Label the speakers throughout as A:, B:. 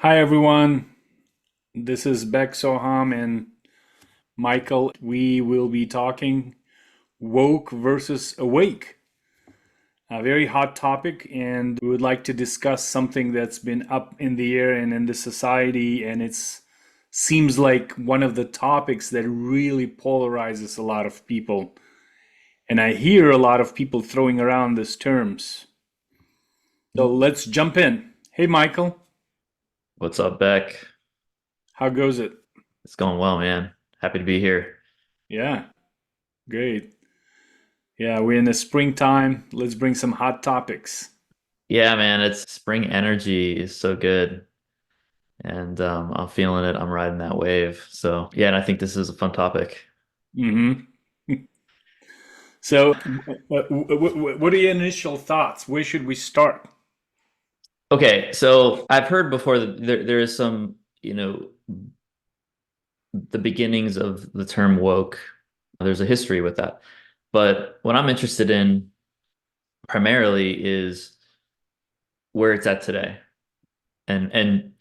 A: Hi everyone, this is Beck, Soham, and Michael. We will be talking woke versus awake, a very hot topic, and we would like to discuss something that's been up in the air and in the society, and it's seems like one of the topics that really polarizes a lot of people. And I hear a lot of people throwing around these terms. So let's jump in. Hey Michael,
B: What's up, Beck?
A: how goes it?
B: It's going well, man. Happy to be here.
A: Yeah, great. Yeah, we're in the springtime. Let's bring some hot topics.
B: Yeah, man, it's spring energy is so good. And I'm feeling it. I'm riding that wave. So, yeah, and I think this is a fun topic.
A: Hmm. So, what are your initial thoughts? Where should we start?
B: Okay, so I've heard before that there is some, the beginnings of the term woke. There's a history with that. But what I'm interested in primarily is where it's at today. And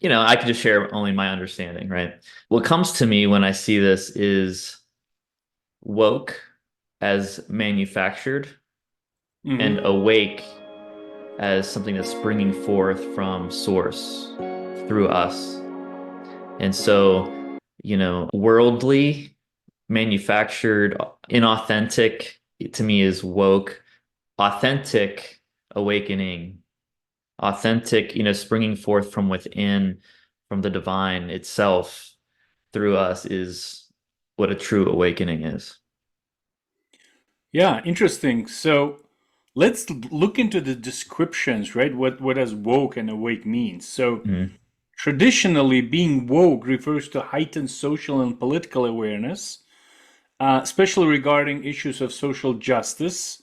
B: I can just share only my understanding, right? What comes to me when I see this is woke as manufactured and
A: Hmm.
B: awake as something that's springing forth from source through us. And so, worldly, manufactured, inauthentic to me is woke, authentic, awakening, authentic, springing forth from within, from the divine itself through us is what a true awakening is.
A: Yeah, interesting. So, let's look into the descriptions, right? What does woke and awake mean? So,
B: Mhm.
A: traditionally, being woke refers to heightened social and political awareness, especially regarding issues of social justice,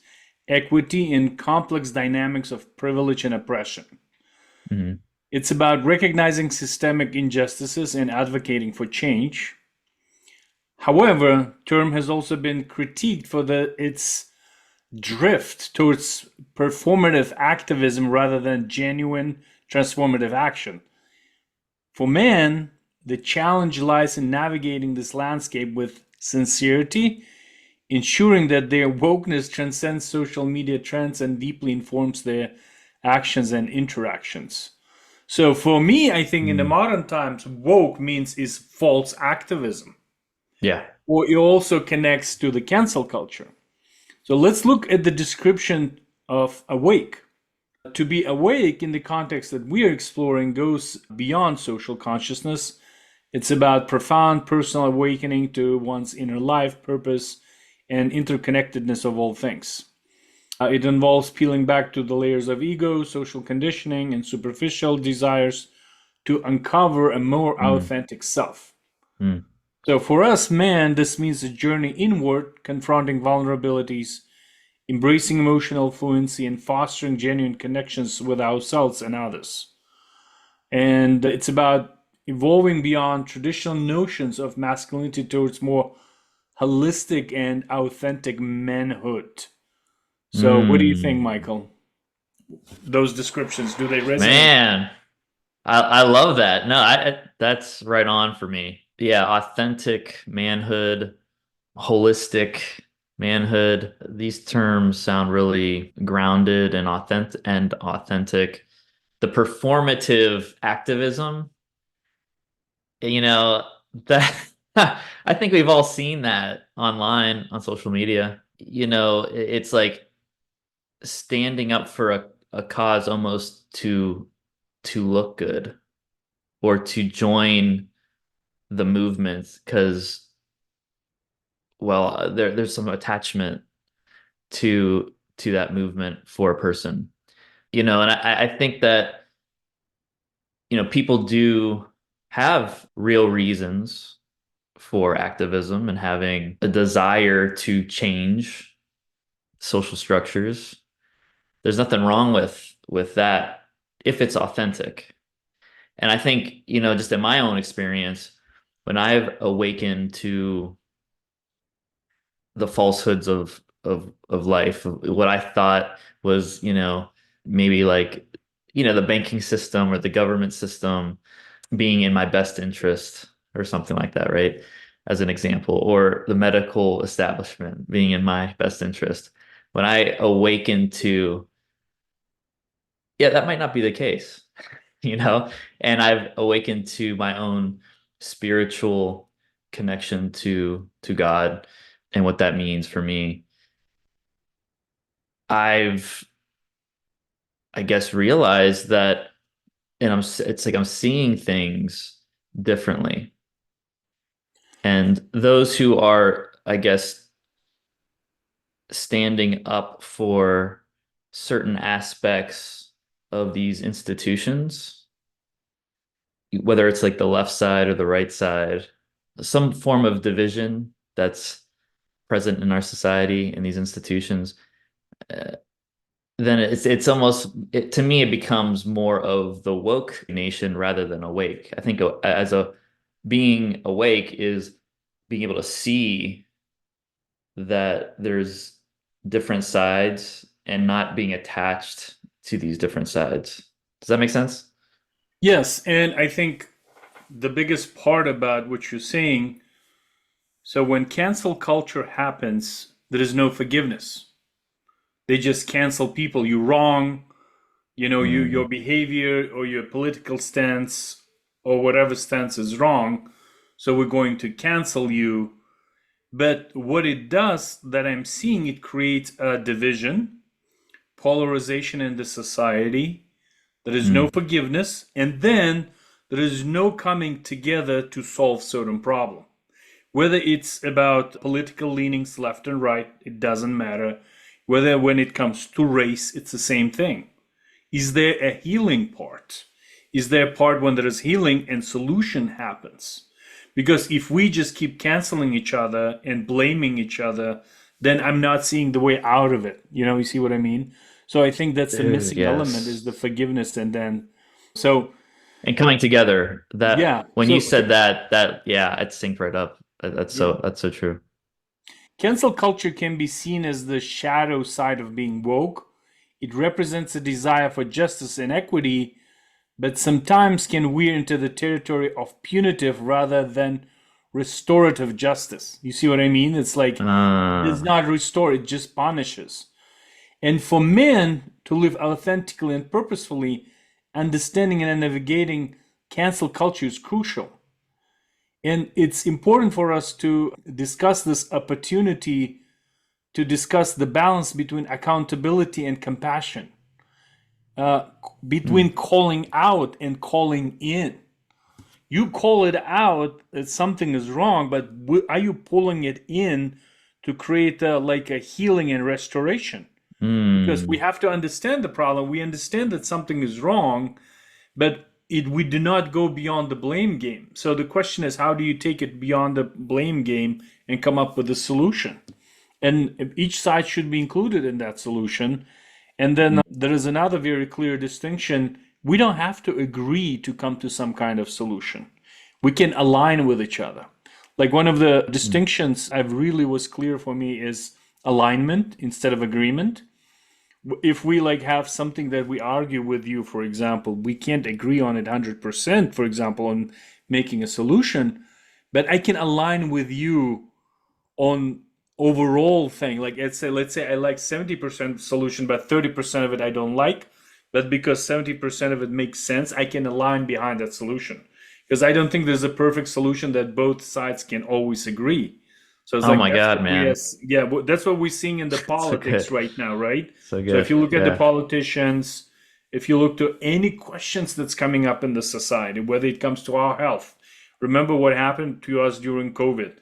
A: equity, and complex dynamics of privilege and oppression.
B: Mhm.
A: It's about recognizing systemic injustices and advocating for change. However, term has also been critiqued for its drift towards performative activism rather than genuine transformative action. For man, the challenge lies in navigating this landscape with sincerity, ensuring that their wokeness transcends social media trends and deeply informs their actions and interactions. So for me, I think in the
B: Mm.
A: modern times, woke means is false activism,
B: Yeah.
A: or it also connects to the cancel culture. So let's look at the description of awake. To be awake in the context that we are exploring goes beyond social consciousness. It's about profound personal awakening to one's inner life, purpose, and interconnectedness of all things. It involves peeling back to the layers of ego, social conditioning, and superficial desires to uncover a more
B: Mm.
A: authentic self.
B: Mm.
A: So for us, man, this means a journey inward, confronting vulnerabilities, embracing emotional fluency, and fostering genuine connections with ourselves and others. And it's about evolving beyond traditional notions of masculinity towards more holistic and authentic manhood. So, what do you think,
B: Mm.
A: Michael? Those descriptions, do they resonate?
B: Man, I love that. No, that's right on for me. Yeah, authentic manhood, holistic manhood. These terms sound really grounded and authentic. The performative activism, you know, that I think we've all seen that online on social media. It's like standing up for a cause almost to look good or to join the movement because there's some attachment to that movement for a person. And I think that people do have real reasons for activism and having a desire to change social structures. There's nothing wrong with that if it's authentic. And I think, just in my own experience, when I've awakened to the falsehoods of life, what I thought was, maybe like, the banking system or the government system, being in my best interest or something like that, right? As an example, or the medical establishment being in my best interest. When I awaken to, yeah, that might not be the case, you know? And I've awakened to my own spiritual connection to God and what that means for me. I've, I guess, realized that, and it's like I'm seeing things differently. And those who are, I guess, standing up for certain aspects of these institutions, whether it's like the left side or the right side, some form of division that's present in our society and these institutions, uh, then it's almost to me it becomes more of the woke nation rather than awake. I think as a being awake is being able to see that there's different sides and not being attached to these different sides. Does that make sense?
A: Yes, and I think the biggest part about what you're saying, so when cancel culture happens, there is no forgiveness. They just cancel people. You're wrong, your
B: Mm.
A: behavior or your political stance or whatever stance is wrong. So we're going to cancel you. But what it does that I'm seeing, it creates a division, polarization in the society. There is no
B: Mm.
A: forgiveness, and then there is no coming together to solve certain problem. Whether it's about political leanings left and right, it doesn't matter. Whether when it comes to race, it's the same thing. Is there a healing part? Is there a part when there is healing and solution happens? Because if we just keep canceling each other and blaming each other, then I'm not seeing the way out of it. You see what I mean? So I think that's the
B: Dude,
A: missing element is
B: yes.
A: the forgiveness and then so
B: And coming together, that
A: yeah.
B: when you said that, yeah, it synced right up.
A: Yeah.
B: That's so true.
A: Cancel culture can be seen as the shadow side of being woke. It represents a desire for justice and equity, but sometimes can veer into the territory of punitive rather than restorative justice. You see what I mean? It's like it does
B: Uh,
A: not restore, it just punishes. And for men to live authentically and purposefully, understanding and navigating cancel culture is crucial. And it's important for us to discuss this opportunity to discuss the balance between accountability and compassion, uh,
B: hmm.
A: between calling out and calling in. You call it out that something is wrong, but are you pulling it in to create like a healing and restoration? Because we
B: Hmm.
A: have to understand the problem. We understand that something is wrong, but we do not go beyond the blame game. So the question is, how do you take it beyond the blame game and come up with a solution? And each side should be included in that solution. And then there is another very clear distinction. We don't have to agree to come to some kind of solution. We can align with each other. Like one of the
B: Hmm.
A: distinctions I've really was clear for me is alignment instead of agreement. If we like have something that we argue with you, for example, we can't agree on it 100%, for example, on making a solution, but I can align with you on overall thing. Like let's say I like 70% solution, but 30% of it I don't like. But because 70% of it makes sense, I can align behind that solution. Because I don't think there's a perfect solution that both sides can always agree. So it's
B: Oh
A: like
B: my
A: that's
B: God,
A: what we
B: man.
A: as yeah, that's what we're seeing in the
B: So
A: politics
B: good.
A: right now, right?
B: So
A: So if
B: good.
A: you look at the
B: Yeah.
A: politicians, if you look to any questions that's coming up in the society, whether it comes to our health, remember what happened to us during COVID,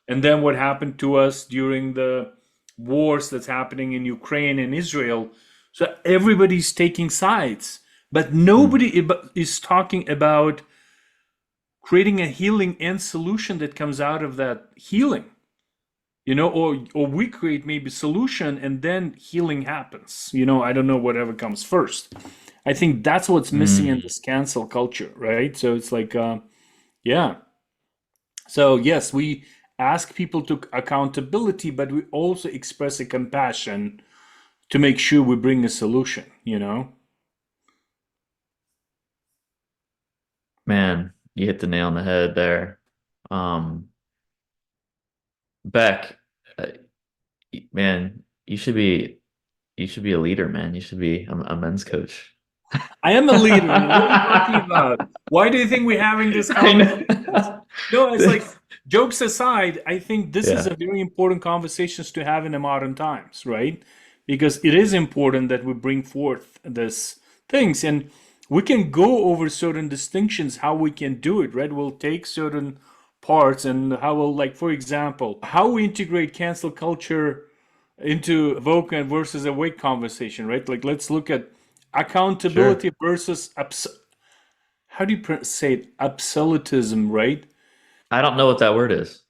A: and then what happened to us during the wars that's happening in Ukraine and Israel. So everybody's taking sides, but
B: Hmm.
A: nobody is talking about creating a healing and solution that comes out of that healing. Or we create maybe solution and then healing happens. I don't know whatever comes first. I think that's what's missing in
B: Hmm.
A: this cancel culture, right? So it's like, yeah. So yes, we ask people to accountability, but we also express a compassion to make sure we bring a solution.
B: Man. You hit the nail on the head there. Um, Beck, uh, man, you should be a leader, man. You should be a men's coach.
A: I am a leader. What are you talking about? Why do you think we're having this
B: I
A: conversation?
B: know.
A: No, it's like jokes aside, I think this is
B: Yeah,
A: a very important conversations to have in the modern times, right? Because it is important that we bring forth this things and we can go over certain distinctions, how we can do it, right? We'll take certain parts and how we'll like, for example, how we integrate cancel culture into woke and versus awake conversation, right? Like let's look at
B: sure.
A: accountability versus how do you say it? Absolutism, right?
B: I don't know what that word is.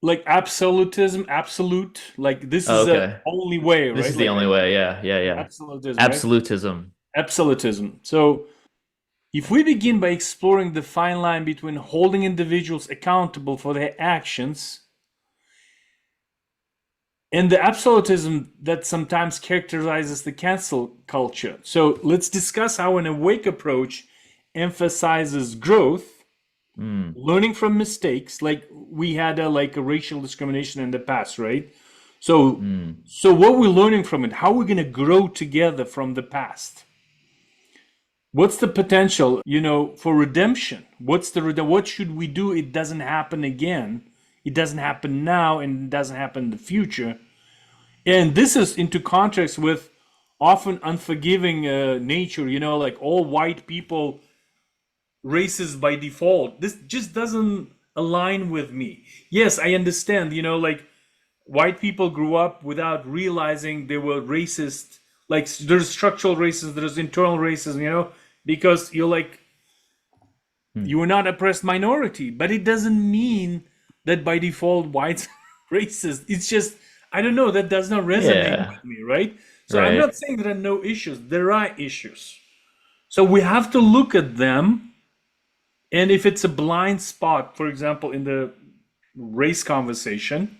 A: Like absolutism, absolute, like this
B: Oh,
A: is the
B: okay.
A: only way,
B: This
A: right?
B: is the
A: Like
B: only way. Yeah, yeah, yeah.
A: absolutism, right?
B: Absolutism.
A: Absolutism. So if we begin by exploring the fine line between holding individuals accountable for their actions and the absolutism that sometimes characterizes the cancel culture. So let's discuss how an awake approach emphasizes growth,
B: Mm,
A: learning from mistakes. Like we had a racial discrimination in the past, right? So
B: mm.
A: so what we're learning from it, how we're gonna grow together from the past. What's the potential, for redemption? What should we do? It doesn't happen again. It doesn't happen now and it doesn't happen in the future. And this is into contrast with often unforgiving nature, like all white people racist by default. This just doesn't align with me. Yes, I understand, like white people grew up without realizing they were racist. Like there's structural racism, there's internal racism, because you're like
B: Hmm.
A: you are not oppressed minority, but it doesn't mean that by default whites racist. It's just I don't know, that does not resonate
B: Yeah,
A: with me, right? So I'm
B: right.
A: not saying there are no issues. There are issues. So we have to look at them, and if it's a blind spot, for example, in the race conversation,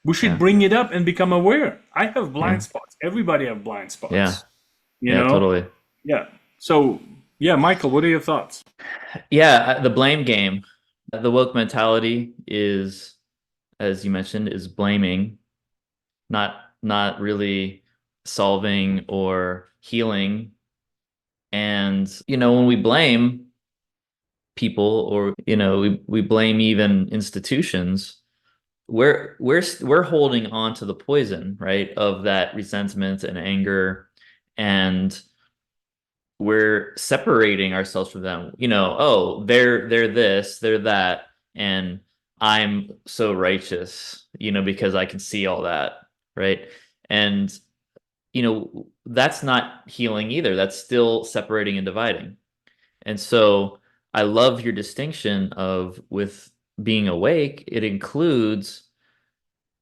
A: we should
B: Yeah,
A: bring it up and become aware. I have
B: yeah,
A: blind spots. Everybody have blind
B: yeah,
A: spots. You
B: yeah,
A: know?
B: totally.
A: Yeah. So yeah, Michael, what are your thoughts?
B: Yeah, the blame game. The woke mentality is, as you mentioned, is blaming, not really solving or healing. And, when we blame people or, we blame even institutions, we're holding on to the poison, right, of that resentment and anger, and we're separating ourselves from them. Oh, they're this, they're that, and I'm so righteous, because I can see all that, right? And that's not healing either. That's still separating and dividing. And so I love your distinction of with being awake, it includes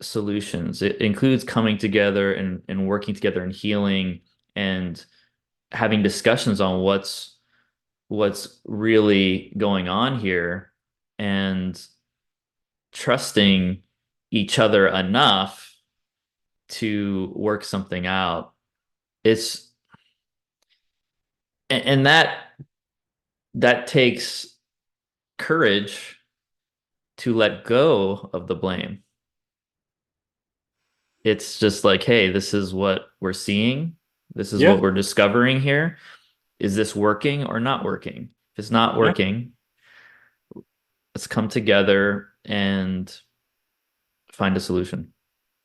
B: solutions. It includes coming together and working together and healing and having discussions on what's really going on here and trusting each other enough to work something out. It's and that takes courage to let go of the blame. It's just like, hey, this is what we're seeing. This is what
A: Yeah,
B: we're discovering here. Is this working or not working? If it's not
A: yeah.
B: working, let's come together and find a solution.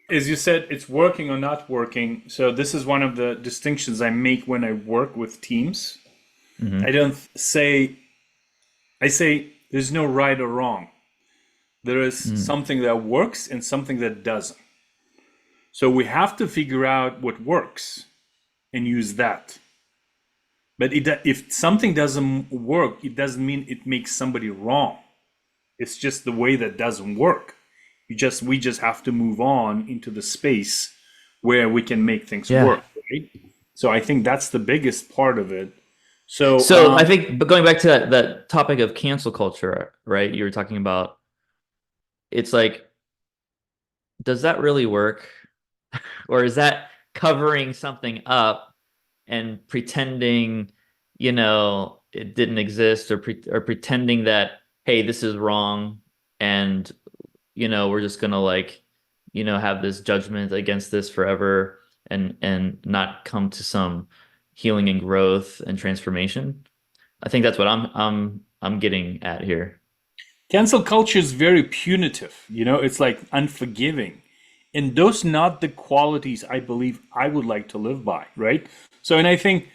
A: As you said, it's working or not working. So this is one of the distinctions I make when I work with teams. I
B: Hmm.
A: don't say I say there's no right or wrong. There is
B: Mm.
A: something that works and something that doesn't. So we have to figure out what works and use that. But if something doesn't work, it doesn't mean it makes somebody wrong. It's just the way that doesn't work. We just have to move on into the space where we can make things
B: Yeah.
A: work, right? So I think that's the biggest part of it. So
B: So I think, but going back to that topic of cancel culture, right? You were talking about, it's like, does that really work? Or is that covering something up and pretending, it didn't exist or pretending that hey, this is wrong, and we're just gonna like, have this judgment against this forever and not come to some healing and growth and transformation. I think that's what I'm getting at here.
A: Cancel culture is very punitive, it's like unforgiving. And those not the qualities I believe I would like to live by, right? So, and I think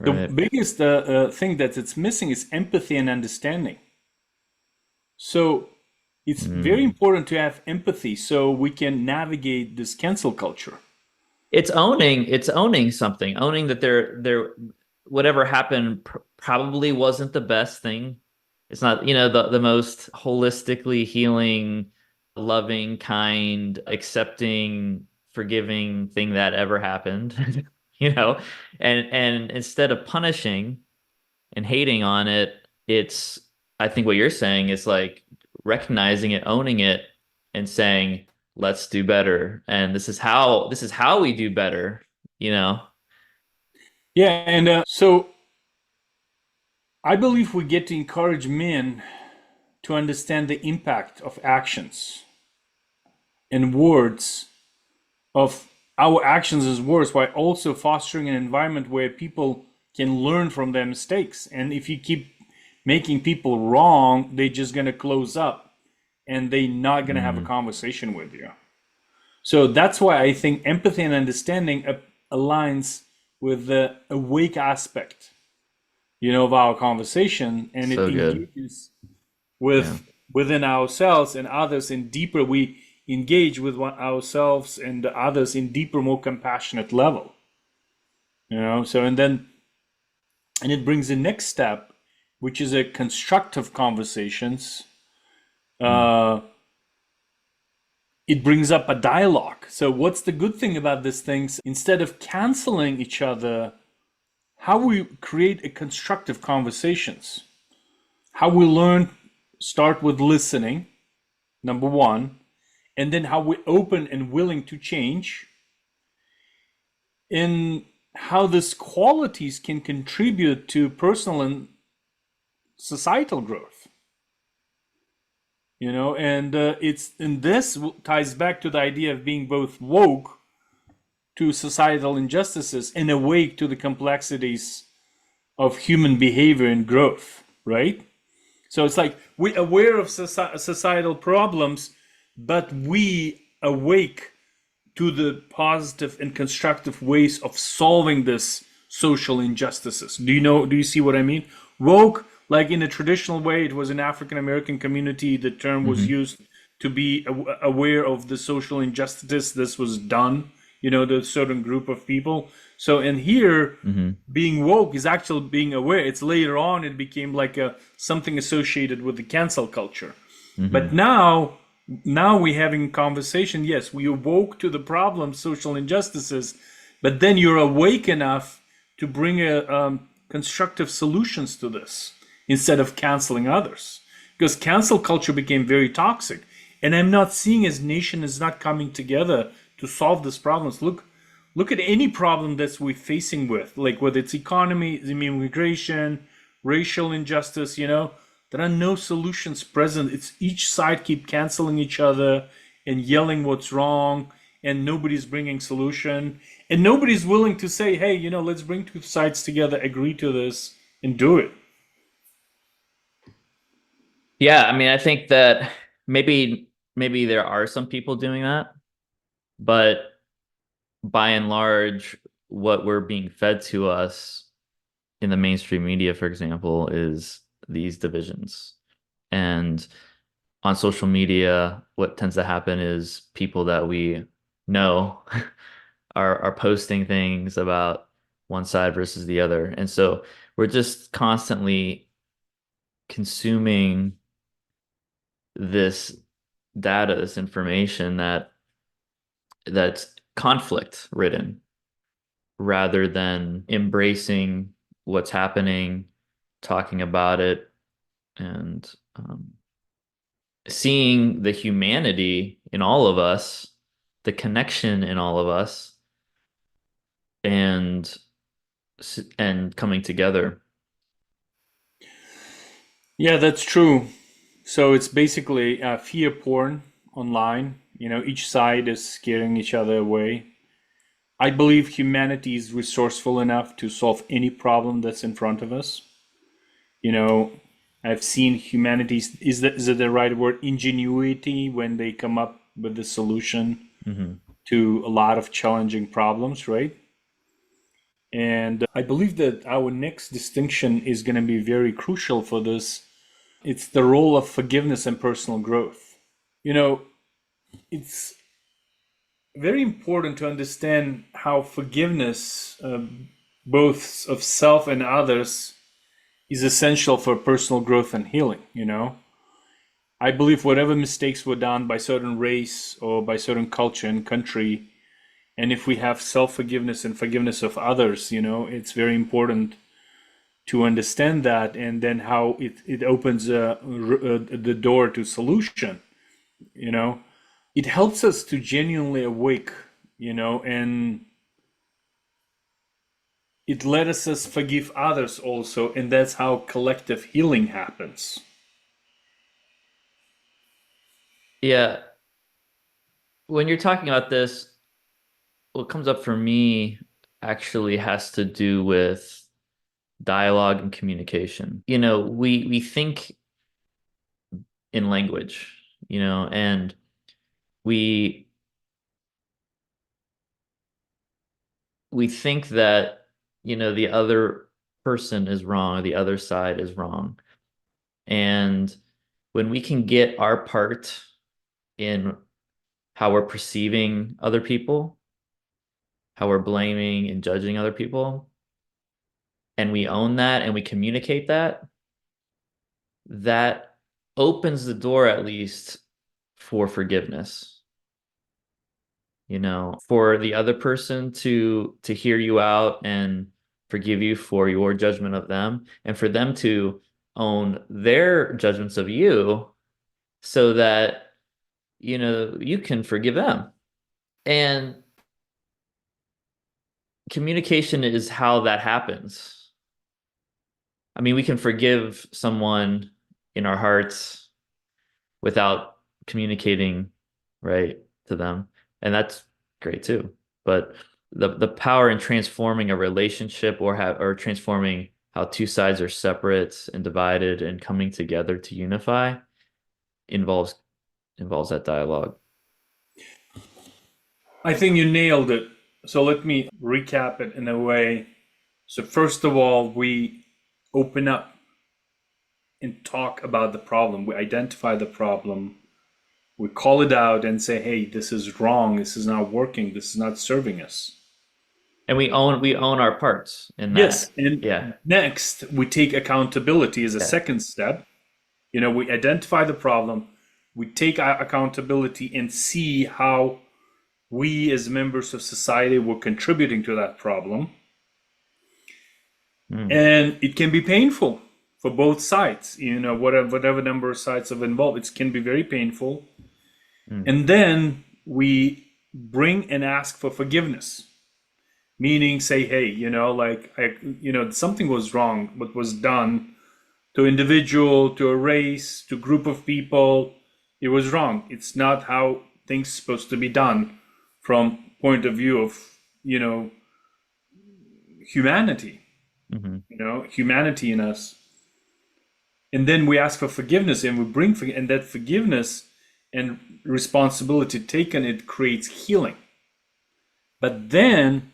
A: the
B: Right.
A: biggest thing that it's missing is empathy and understanding. So it's very
B: Mm.
A: important to have empathy so we can navigate this cancel culture.
B: It's owning something, owning that there whatever happened probably wasn't the best thing. It's not, the most holistically healing, loving, kind, accepting, forgiving thing that ever happened. You know, and instead of punishing and hating on it, it's I think what you're saying is like recognizing it, owning it, and saying, let's do better. And this is how we do better, you know?
A: Yeah, and so I believe we get to encourage men to understand the impact of actions and words of our actions as words while also fostering an environment where people can learn from their mistakes. And if you keep making people wrong, they're just going to close up and they're not going to have a
B: Mm,
A: conversation with you. So that's why I think empathy and understanding aligns with the awake aspect, of our conversation, and it
B: so good.
A: engages
B: Yeah.
A: within ourselves and others in deeper. We engage with ourselves and others in deeper, more compassionate level. So and it brings the next step, which is a constructive conversations.
B: Mm.
A: Uh, it brings up a dialogue. So what's the good thing about these things? Instead of canceling each other, how we create a constructive conversations, how we learn, start with listening, number one, and then how we open and willing to change, in how these qualities can contribute to personal and societal growth. And it's and this ties back to the idea of being both woke to societal injustices and awake to the complexities of human behavior and growth, right? So it's like we're aware of societal problems, but we awake to the positive and constructive ways of solving this social injustices. Do you see what I mean? Woke, like in a traditional way, it was an African American community, the term was
B: Hmm.
A: used to be aware of the social injustice. This was done, the certain group of people. So, and here,
B: Hmm.
A: being woke is actually being aware. It's later on it became like a something associated with the cancel culture. But
B: Hmm.
A: now we're having conversation. Yes, we awoke to the problem, social injustices, but then you're awake enough to bring constructive solutions to this instead of canceling others. Because cancel culture became very toxic. And I'm not seeing as nation is not coming together to solve these problems. Look at any problem that we're facing with, like whether it's economy, immigration, racial injustice, there are no solutions present. It's each side keep canceling each other and yelling what's wrong, and nobody's bringing solution. And nobody's willing to say, hey, let's bring two sides together, agree to this, and do it.
B: Yeah, I mean, I think that maybe there are some people doing that, but by and large, what we're being fed to us in the mainstream media, for example, is these divisions. And on social media, what tends to happen is people that we know are posting things about one side versus the other. And so we're just constantly consuming this data, this information that's conflict ridden rather than embracing what's happening, talking about it, and seeing the humanity in all of us, the connection in all of us, and coming together.
A: Yeah, that's true. So it's basically fear porn online. Each side is scaring each other away. I believe humanity is resourceful enough to solve any problem that's in front of us. You know, I've seen humanity's, is it the right word, ingenuity, when they come up with the solution
B: Hmm.
A: to a lot of challenging problems, right? And I believe that our next distinction is going to be very crucial for this. It's the role of forgiveness and personal growth. You know, it's very important to understand how forgiveness, both of self and others, is essential for personal growth and healing. I believe whatever mistakes were done by certain race or by certain culture and country, and if we have self-forgiveness and forgiveness of others, it's very important to understand that, and then how it opens the door to solution. you know it helps us to genuinely awake, and it lets us forgive others also, and that's how collective healing happens.
B: Yeah. When you're talking about this, what comes up for me actually has to do with dialogue and communication. We think in language, and we we think that, the other person is wrong or the other side is wrong. And when we can get our part in how we're perceiving other people, how we're blaming and judging other people, and we own that and we communicate that, that opens the door at least for forgiveness, for the other person to hear you out and forgive you for your judgment of them, and for them to own their judgments of you so that you can forgive them. And communication is how that happens. I mean, we can forgive someone in our hearts without communicating right to them, and that's great too. But the power in transforming a relationship, or transforming how two sides are separate and divided and coming together to unify, involves that dialogue.
A: I think you nailed it. So let me recap it in a way. So first of all, we open up and talk about the problem. We identify the problem. We call it out and say, hey, this is wrong. This is not working. This is not serving us.
B: And we own our parts in
A: Yes.
B: that.
A: And
B: Yeah.
A: next, we take accountability as a
B: Yeah.
A: second step. We identify the problem. We take accountability and see how we as members of society were contributing to that problem.
B: Mm.
A: And it can be painful for both sides. Whatever number of sides are involved, it can be very painful.
B: Mm.
A: And then we bring and ask for forgiveness, meaning say, hey, something was wrong. What was done to individual, to a race, to a group of people, it was wrong. It's not how things supposed to be done from point of view of humanity.
B: Hmm.
A: Humanity in us. And then we ask for forgiveness, and we bring and that forgiveness and responsibility taken, it creates healing. But then,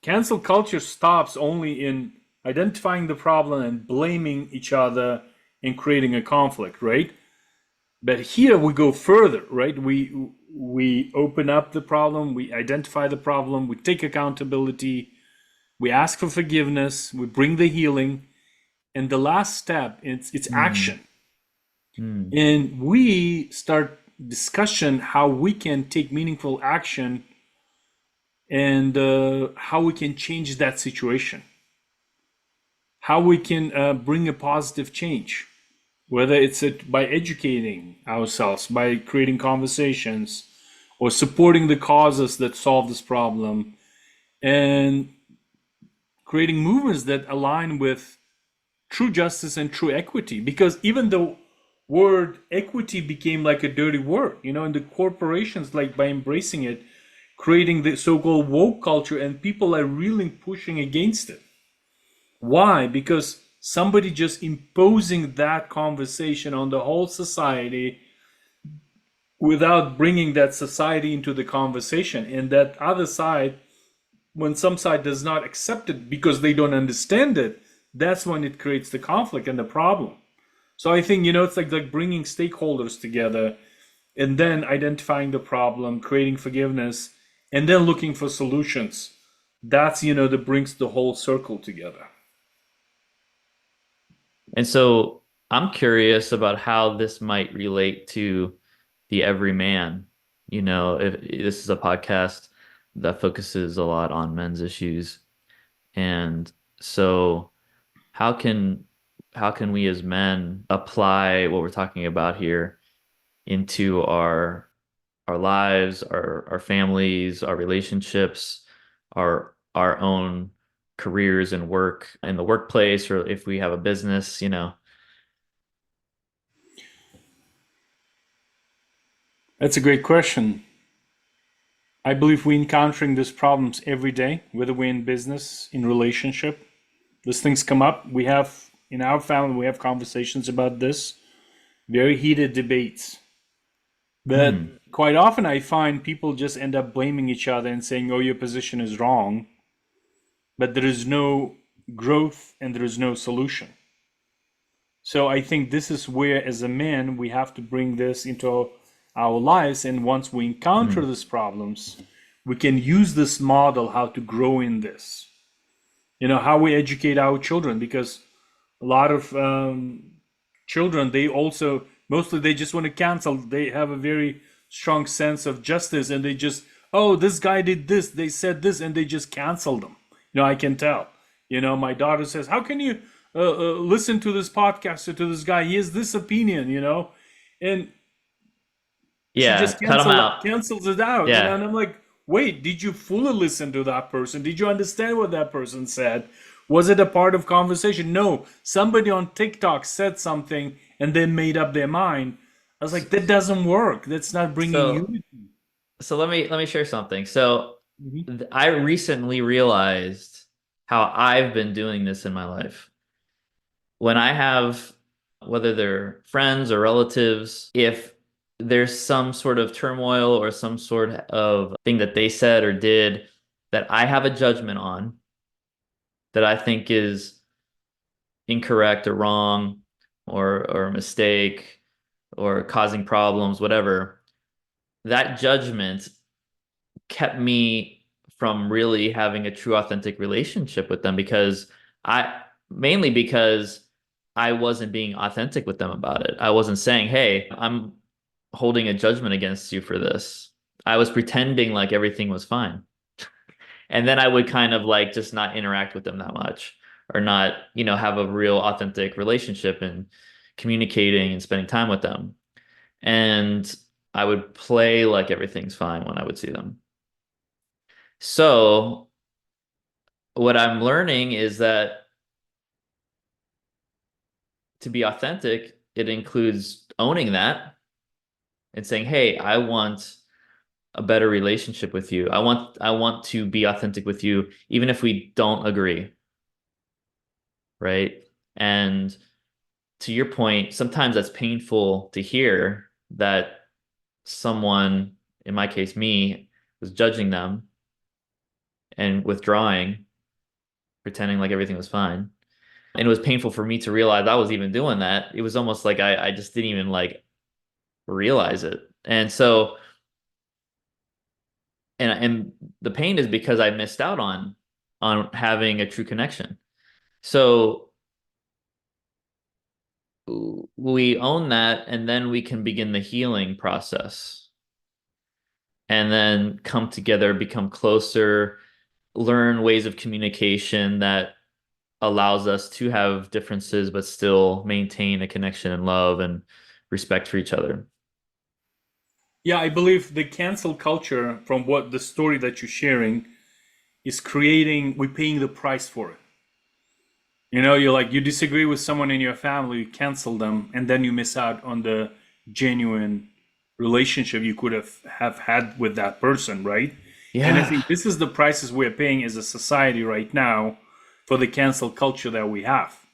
A: cancel culture stops only in identifying the problem and blaming each other and creating a conflict, right? But here we go further, right? We open up the problem, we identify the problem, we take accountability, we ask for forgiveness, we bring the healing, and the last step, it's
B: Mm.
A: action.
B: Mm.
A: And we start discussion how we can take meaningful action, and how we can change that situation, how we can bring a positive change, whether it's by educating ourselves, by creating conversations, or supporting the causes that solve this problem, and creating movements that align with true justice and true equity. Because even the word equity became like a dirty word, and the corporations, like by embracing it, creating the so-called woke culture, and people are really pushing against it. Why? Because somebody just imposing that conversation on the whole society without bringing that society into the conversation. And that other side, when some side does not accept it because they don't understand it, that's when it creates the conflict and the problem. So I think, it's like bringing stakeholders together and then identifying the problem, creating forgiveness, and then looking for solutions. That's, that brings the whole circle together.
B: And so I'm curious about how this might relate to the everyman. If this is a podcast that focuses a lot on men's issues. And so how can we as men apply what we're talking about here into our lives, our families, our relationships, our own careers and work in the workplace, or if we have a business.
A: That's a great question. I believe we're encountering these problems every day, whether we're in business, in relationship. These things come up. We have, in our family, we have conversations about this, very heated debates. But quite often I find people just end up blaming each other and saying, oh, your position is wrong. But there is no growth and there is no solution. So I think this is where, as a man, we have to bring this into our lives. And once we encounter these problems, we can use this model how to grow in this. How we educate our children, because a lot of children, mostly they just want to cancel. They have a very strong sense of justice, and they just, oh, this guy did this, they said this, and they just cancel them. I can tell. My daughter says, how can you listen to this podcast or to this guy? He has this opinion, and she just
B: cut them out.
A: cancels it out.
B: Yeah.
A: And I'm like, wait, did you fully listen to that person? Did you understand what that person said? Was it a part of conversation? No. Somebody on TikTok said something and they made up their mind. I was like, that doesn't work. That's not bringing unity.
B: So let me share something. So
A: Mhm.
B: I recently realized how I've been doing this in my life. When I have, whether they're friends or relatives, if there's some sort of turmoil or some sort of thing that they said or did that I have a judgment on, that I think is incorrect or wrong or a mistake or causing problems, whatever, that judgment kept me from really having a true authentic relationship with them, because mainly because I wasn't being authentic with them about it. I wasn't saying, hey, I'm holding a judgment against you for this. I was pretending like everything was fine. And then I would kind of like just not interact with them that much, or not, have a real authentic relationship and communicating and spending time with them. And I would play like everything's fine when I would see them. So what I'm learning is that to be authentic, it includes owning that and saying, hey, I want a better relationship with you. I want to be authentic with you, even if we don't agree. Right. And to your point, sometimes that's painful to hear that someone, in my case, me, was judging them and withdrawing, pretending like everything was fine. And it was painful for me to realize I was even doing that. It was almost like I just didn't even like realize it. And so, and the pain is because I missed out on having a true connection. So we own that, and then we can begin the healing process, and then come together, become closer, learn ways of communication that allows us to have differences but still maintain a connection and love and respect for each other.
A: Yeah, I believe the cancel culture, from what the story that you're sharing, is we're paying the price for it. You know, you're like, you disagree with someone in your family, you cancel them, and then you miss out on the genuine relationship you could have had with that person, right? And I
B: Yeah.
A: think this is the prices we're paying as a society right now for the cancel culture that we have.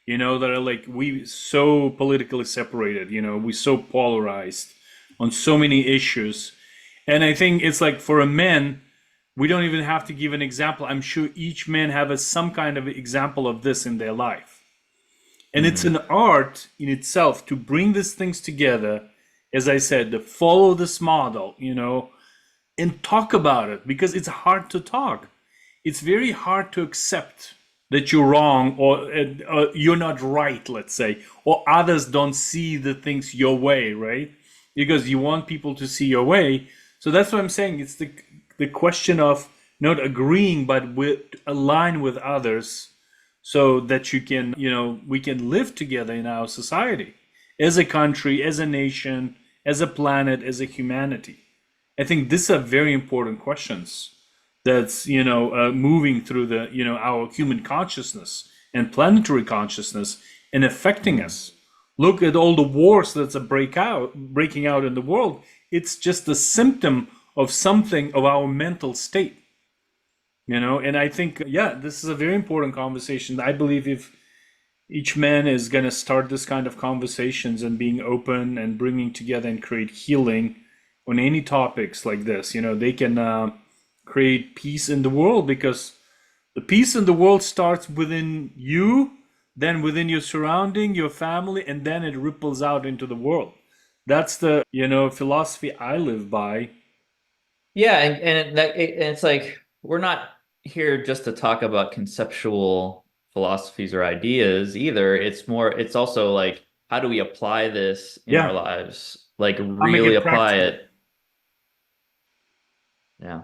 A: You know, that are like we so politically separated, you know, we so polarized on so many issues. And I think it's like for a man, we don't even have to give an example. I'm sure each man have some kind of example of this in their life. And it's
B: Hmm.
A: an art in itself to bring these things together, as I said, to follow this model, you know, and talk about it because it's hard to talk. It's very hard to accept that you're wrong or you're not right, let's say, or others don't see the things your way, right? Because you want people to see your way. So that's what I'm saying. It's the question of not agreeing, but with align with others so that you can, you know, we can live together in our society as a country, as a nation, as a planet, as a humanity. I think these are very important questions that's, you know, moving through the, you know, our human consciousness and planetary consciousness and affecting
B: Hmm.
A: us. Look at all the wars that's breaking out in the world. It's just a symptom of something of our mental state, you know. And I think, yeah, this is a very important conversation. I believe if each man is going to start this kind of conversations and being open and bringing together and create healing on any topics like this, you know, they can create peace in the world because the peace in the world starts within you, then within your surrounding, your family, and then it ripples out into the world. That's the, you know, philosophy I live by.
B: Yeah, and it's like we're not here just to talk about conceptual philosophies or ideas either. It's also like how do we apply this in our
A: Yeah,
B: lives? Like
A: I'll make
B: really
A: it
B: apply
A: practical.
B: it. Yeah.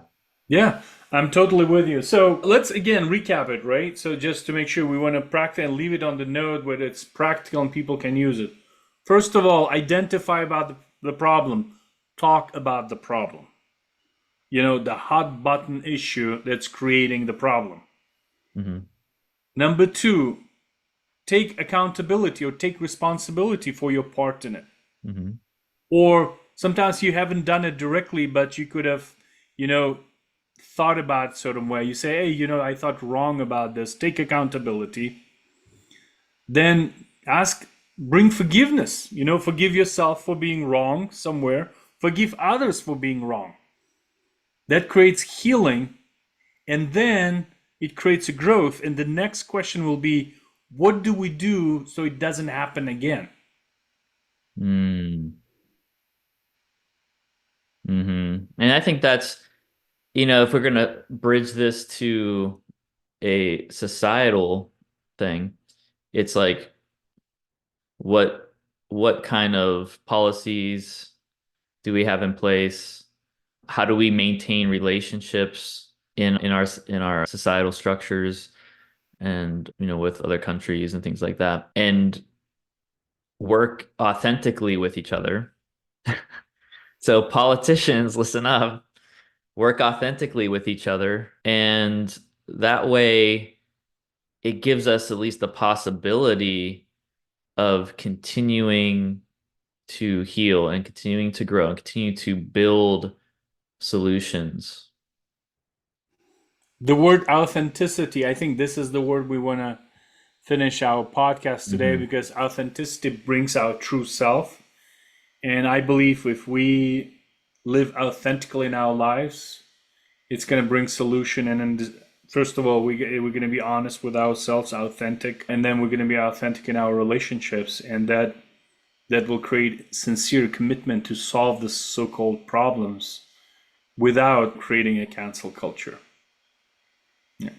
A: Yeah, I'm totally with you. So let's again recap it, right? So just to make sure we want to practice and leave it on the note where it's practical and people can use it. First of all, identify about the problem. Talk about the problem. You know, the hot button issue that's creating the problem.
B: Hmm.
A: Number two, take accountability or take responsibility for your part in it.
B: Hmm.
A: Or sometimes you haven't done it directly, but you could have, you know, thought about certain way. You say, hey, you know, I thought wrong about this. Take accountability. Then ask, bring forgiveness. You know, forgive yourself for being wrong somewhere. Forgive others for being wrong. That creates healing. And then it creates a growth. And the next question will be, what do we do so it doesn't happen again?
B: Mm. Hmm. And I think that's, if we're gonna bridge this to a societal thing, it's like what what kind of policies do we have in place? How do we maintain relationships in our societal structures and with other countries and things like that, and work authentically with each other. So politicians, listen up, work authentically with each other, and that way it gives us at least the possibility of continuing to heal and continuing to grow and continue to build solutions.
A: The word authenticity, I think this is the word we want to finish our podcast today
B: Hmm.
A: because authenticity brings our true self. And I believe if we live authentically in our lives, it's going to bring solution. And first of all, we're going to be honest with ourselves, authentic, and then we're going to be authentic in our relationships, and that will create sincere commitment to solve the so-called problems without creating a cancel culture. Yeah,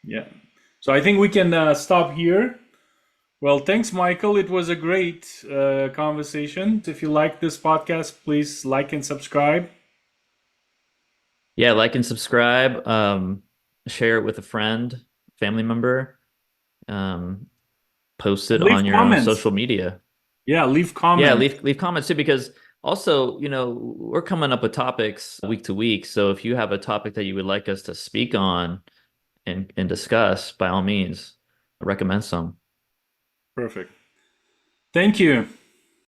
A: yeah. So I think we can stop here. Well, thanks, Michael. It was a great conversation. If you like this podcast, please like and subscribe.
B: Yeah, like and subscribe, share it with a friend, family member, um, post it
A: Leave
B: on your own
A: comments.
B: social media.
A: Yeah, leave
B: Yeah,
A: comments.
B: leave comments too, because also, we're coming up with topics week to week. So if you have a topic that you would like us to speak on and discuss, by all means, recommend some.
A: Perfect. Thank you.